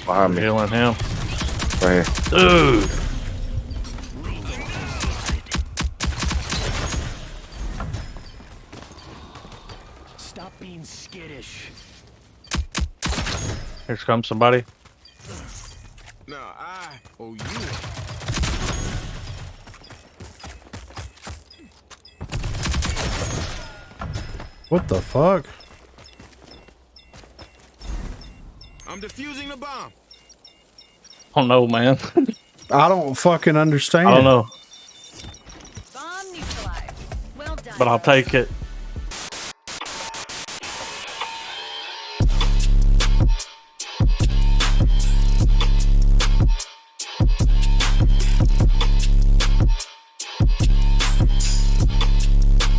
Behind me. Healing him. Right here. Dude. Stop being skittish. Here comes somebody. No, I owe you. What the fuck? I'm defusing the bomb. I don't know, man. I don't fucking understand. I don't know, Bomb neutralized. Well done. but I'll take it.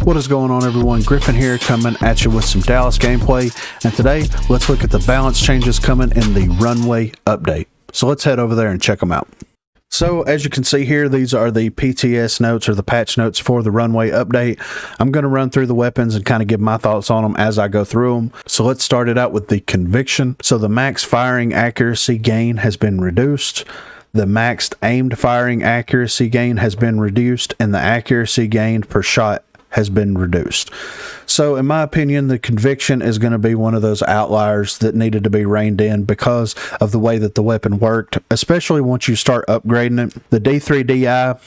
What is going on, everyone? Griffin here, coming at you with some Dallas gameplay, and today let's look at the balance changes coming in the Runway update. So let's head over there and check them out. So as you can see here, these are the PTS notes, or the patch notes for the Runway update. I'm going to run through the weapons and kind of give my thoughts on them as I go through them. So let's start it out with the Conviction. So the max firing accuracy gain has been reduced. The maxed aimed firing accuracy gain has been reduced, and the accuracy gained per shot has been reduced. So in my opinion, the Conviction is going to be one of those outliers that needed to be reined in because of the way that the weapon worked, especially once you start upgrading it. The D3DI,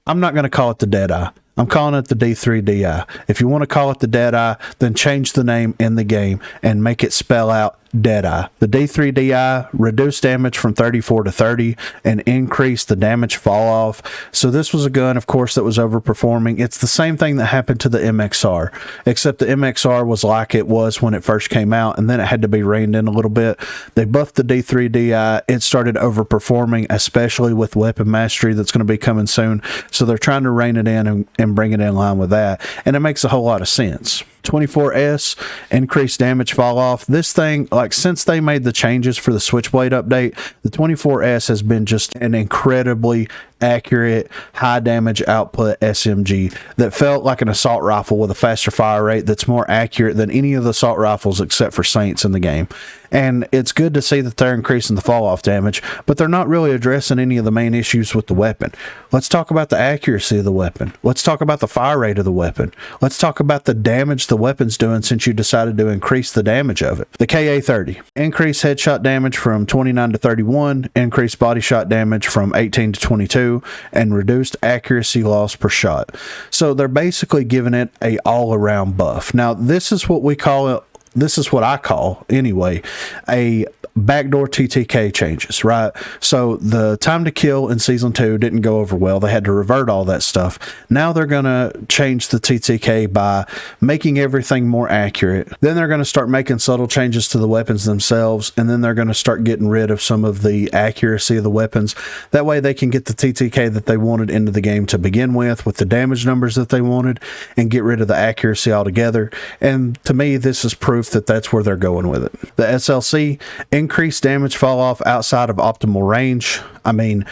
I'm not going to call it the Deadeye. I'm calling it the D3DI. If you want to call it the Deadeye, then change the name in the game and make it spell out Deadeye. The D3DI reduced damage from 34 to 30 and increased the damage fall off. So this was a gun, of course, that was overperforming. It's the same thing that happened to the MXR, except the MXR was like it was when it first came out, and then it had to be reined in a little bit. They buffed the D3DI. It started overperforming, especially with weapon mastery that's going to be coming soon. So they're trying to rein it in and bring it in line with that, and it makes a whole lot of sense. 24S, increased damage fall off. This thing, like, since they made the changes for the Switchblade update, the 24S has been just an incredibly accurate, high damage output SMG that felt like an assault rifle with a faster fire rate that's more accurate than any of the assault rifles except for Saints in the game. And it's good to see that they're increasing the fall off damage, but they're not really addressing any of the main issues with the weapon. Let's talk about the accuracy of the weapon. Let's talk about the fire rate of the weapon. Let's talk about the damage the weapon's doing since you decided to increase the damage of it. The KA-30, increased headshot damage from 29 to 31, increased body shot damage from 18 to 22, and reduced accuracy loss per shot. So they're basically giving it a all-around buff. Now, this is what we call it. This is what I call, anyway, a backdoor TTK changes, right? So the time to kill in Season 2 didn't go over well. They had to revert all that stuff. Now they're going to change the TTK by making everything more accurate. Then they're going to start making subtle changes to the weapons themselves, and then they're going to start getting rid of some of the accuracy of the weapons. That way they can get the TTK that they wanted into the game to begin with the damage numbers that they wanted, and get rid of the accuracy altogether. And to me, this is proof that that's where they're going with it. The SLC, increased damage fall off outside of optimal range. I mean,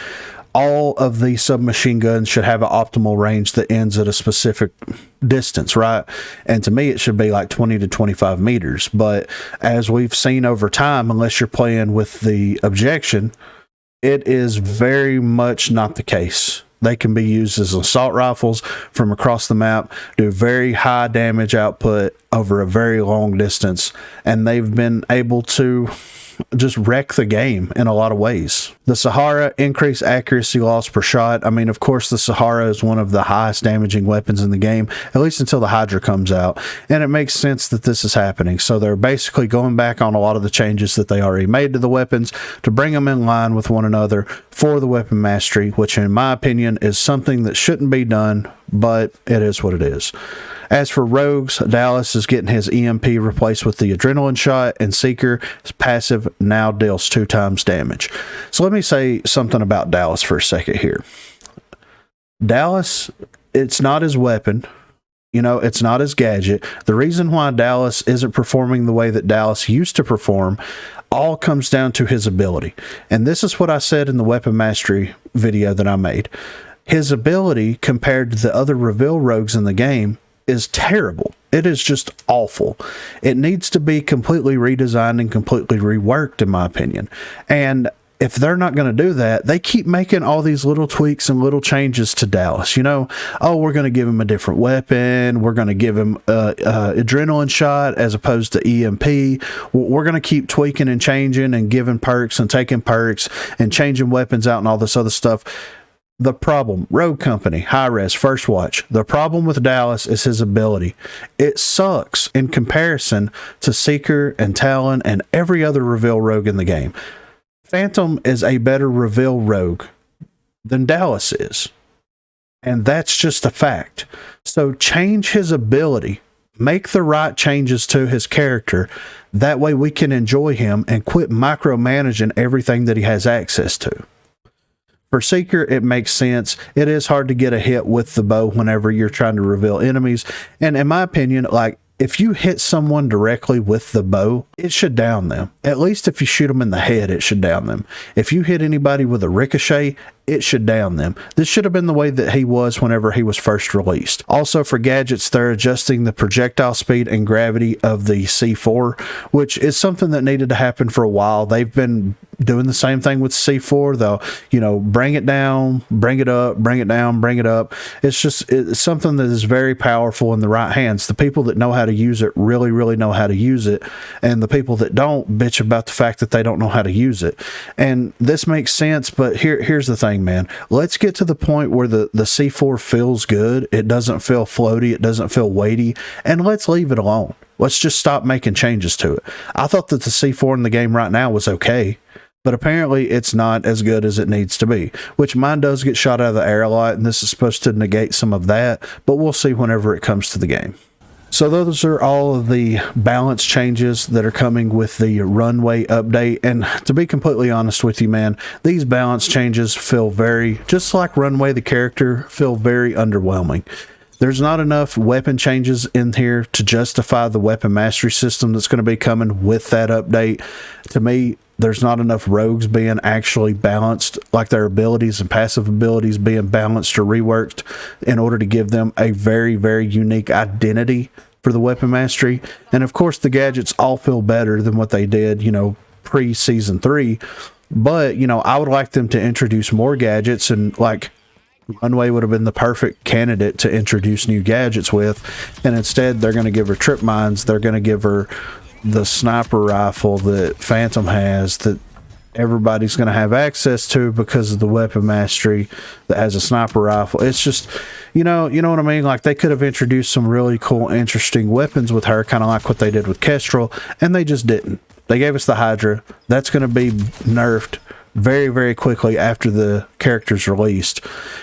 all of the submachine guns should have an optimal range that ends at a specific distance, right? And to me, it should be like 20 to 25 meters. But as we've seen over time, unless you're playing with the objection, it is very much not the case. They can be used as assault rifles from across the map, do very high damage output over a very long distance, and they've been able to just wreck the game in a lot of ways. The Sahara, increased accuracy loss per shot. I mean, of course, the Sahara is one of the highest damaging weapons in the game, at least until the Hydra comes out, and it makes sense that this is happening. So they're basically going back on a lot of the changes that they already made to the weapons to bring them in line with one another for the weapon mastery, which in my opinion is something that shouldn't be done, but it is what it is. As for rogues, Dallas is getting his EMP replaced with the adrenaline shot, and Seeker's passive now deals 2 times damage. So let me say something about Dallas for a second here. Dallas, it's not his weapon. You know, it's not his gadget. The reason why Dallas isn't performing the way that Dallas used to perform all comes down to his ability. And this is what I said in the weapon mastery video that I made. His ability compared to the other reveal rogues in the game is terrible. It is just awful. It needs to be completely redesigned and completely reworked, in my opinion. And if they're not going to do that, they keep making all these little tweaks and little changes to Dallas. You know, oh, we're going to give him a different weapon. We're going to give him a adrenaline shot as opposed to EMP. We're going to keep tweaking and changing and giving perks and taking perks and changing weapons out and all this other stuff. The problem, Rogue Company, High Res, First Watch, the problem with Dallas is his ability. It sucks in comparison to Seeker and Talon and every other reveal rogue in the game. Phantom is a better reveal rogue than Dallas is. And that's just a fact. So change his ability. Make the right changes to his character. That way we can enjoy him and quit micromanaging everything that he has access to. For Seeker, it makes sense. It is hard to get a hit with the bow whenever you're trying to reveal enemies. And in my opinion, like, if you hit someone directly with the bow, it should down them. At least if you shoot them in the head, it should down them. If you hit anybody with a ricochet, it should down them. This should have been the way that he was whenever he was first released. Also for gadgets, they're adjusting the projectile speed and gravity of the C4, which is something that needed to happen for a while. They've been doing the same thing with C4. They'll, you know, bring it down, bring it up, bring it down, bring it up. It's something that is very powerful in the right hands. The people that know how to use it really, really know how to use it. And the people that don't bitch about the fact that they don't know how to use it. And this makes sense, but here's the thing, man. Let's get to the point where the C4 feels good. It doesn't feel floaty. It doesn't feel weighty. And let's leave it alone. Let's just stop making changes to it. I thought that the C4 in the game right now was okay, but apparently it's not as good as it needs to be, which mine does get shot out of the air a lot, and this is supposed to negate some of that, but we'll see whenever it comes to the game. So those are all of the balance changes that are coming with the Runway update. And to be completely honest with you, man, these balance changes feel very, just like Runway the character, feel very underwhelming. There's not enough weapon changes in here to justify the weapon mastery system that's going to be coming with that update. To me, there's not enough rogues being actually balanced, like their abilities and passive abilities being balanced or reworked in order to give them a very, very unique identity for the weapon mastery. And of course, the gadgets all feel better than what they did, you know, pre-season 3. But, you know, I would like them to introduce more gadgets, and like Runway would have been the perfect candidate to introduce new gadgets with. And instead, they're going to give her trip mines. They're going to give her the sniper rifle that Phantom has, that everybody's going to have access to because of the weapon mastery that has a sniper rifle. It's just, you know what I mean? Like, they could have introduced some really cool, interesting weapons with her, kind of like what they did with Kestrel, and they just didn't. They gave us the Hydra. That's going to be nerfed very, very quickly after the character's released.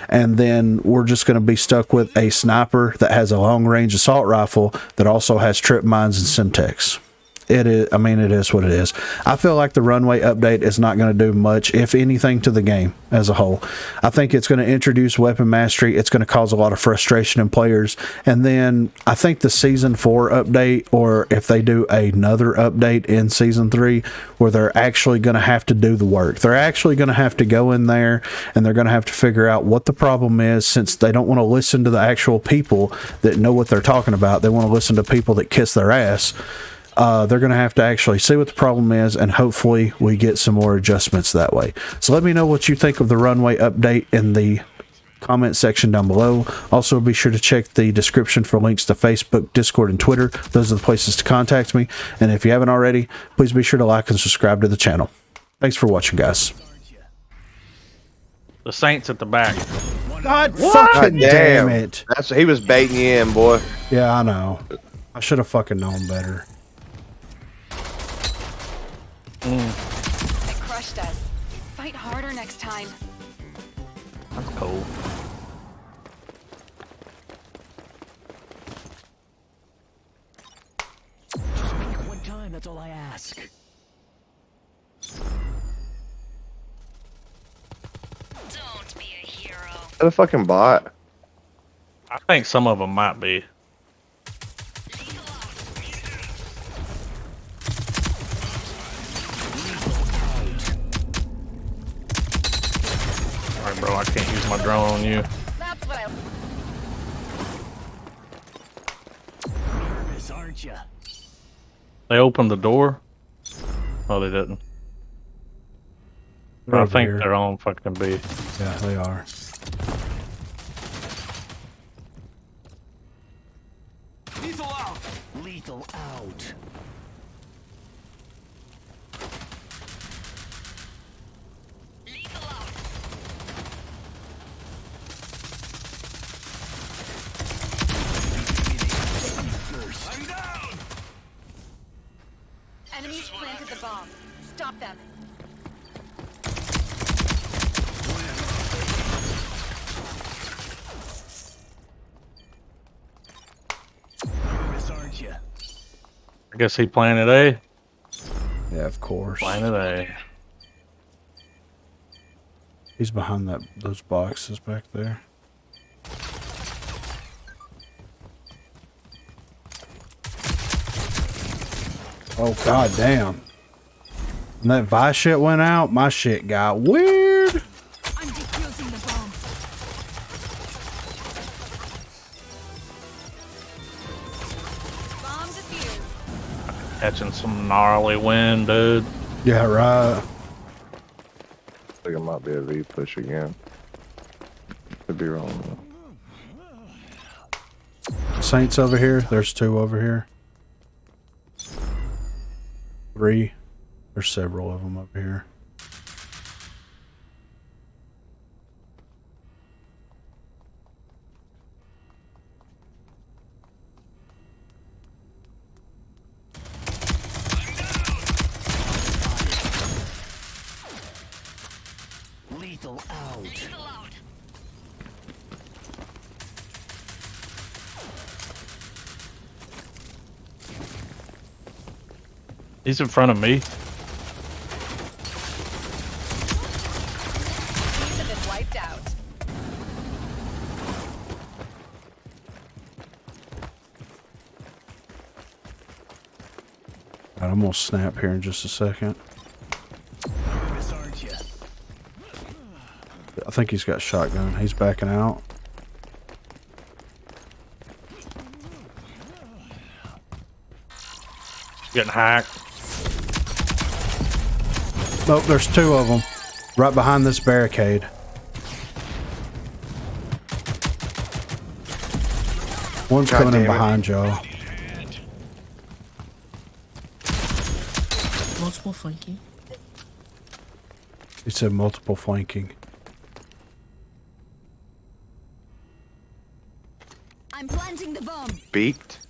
And then we're just going to be stuck with a sniper that has a long-range assault rifle that also has trip mines and Simtex. It is, I mean, it is what it is. I feel like the Runway update is not going to do much, if anything, to the game as a whole. I think it's going to introduce weapon mastery. It's going to cause a lot of frustration in players. And then I think the Season 4 update, or if they do another update in Season 3, where they're actually going to have to do the work. They're actually going to have to go in there, and they're going to have to figure out what the problem is, since they don't want to listen to the actual people that know what they're talking about. They want to listen to people that kiss their ass. They're going to have to actually see what the problem is, and hopefully we get some more adjustments that way. So let me know what you think of the Runway update in the comment section down below. Also, be sure to check the description for links to Facebook, Discord, and Twitter. Those are the places to contact me. And if you haven't already, please be sure to like and subscribe to the channel. Thanks for watching, guys. The Saints at the back. God God fucking damn it. He was baiting you in, boy. Yeah, I know. I should have fucking known better. They crushed us. Fight harder next time. That's cool. One time, that's all I ask. Don't be a hero. Is that a fucking bot? I think some of them might be. Alright, bro, I can't use my drone on you. That's what I... aren't you? They opened the door. Oh, they didn't. But I over think here. they're on fucking B. Yeah, they are. Lethal out. Lethal out. Lethal out. I'm down. Enemies planted the bomb. Stop them. Miss, aren't you? I guess he planted A. Yeah, of course. Planted A. He's behind those boxes back there. Oh god damn. When that Vi shit went out, my shit got weird. I'm defusing the bomb. Bomb defused. Catching some gnarly wind, dude. Yeah, right. I think it might be a V push again. Could be wrong. Saints over here. There's 2 over here. 3. There's several of them over here. Lethal out. Lethal out. He's in front of me. These have been wiped out. Right, I'm gonna snap here in just a second. Miss, aren't you? I think he's got shotgun. He's backing out. Getting hacked. Nope, there's 2 of them. Right behind this barricade. One's God coming in damn it. behind y'all. Multiple flanking. He said multiple flanking. I'm planting the bomb. Beaked?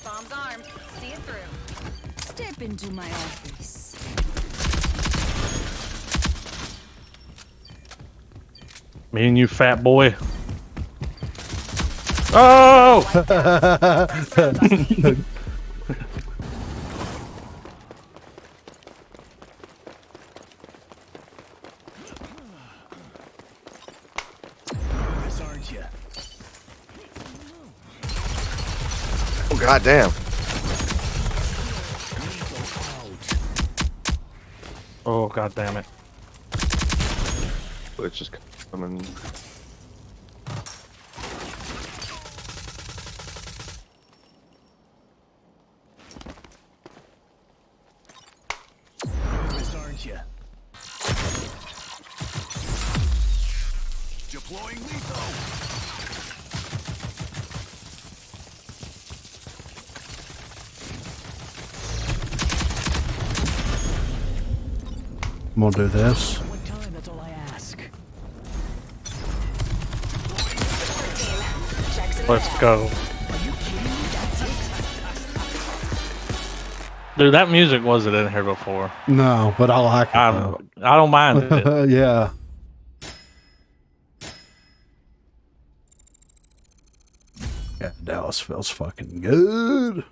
Bomb's armed. See it through. Step into my office. Me and you, fat boy. Oh! Miss, aren't you? Oh god damn. Oh, god damn it. It's just coming. Miss, aren't you? Deploying lethal. I'm gonna do this. One time, that's all I ask. Let's go. Dude, that music wasn't in here before. No, but I like it though. I don't mind it. Yeah. Yeah, Dallas feels fucking good.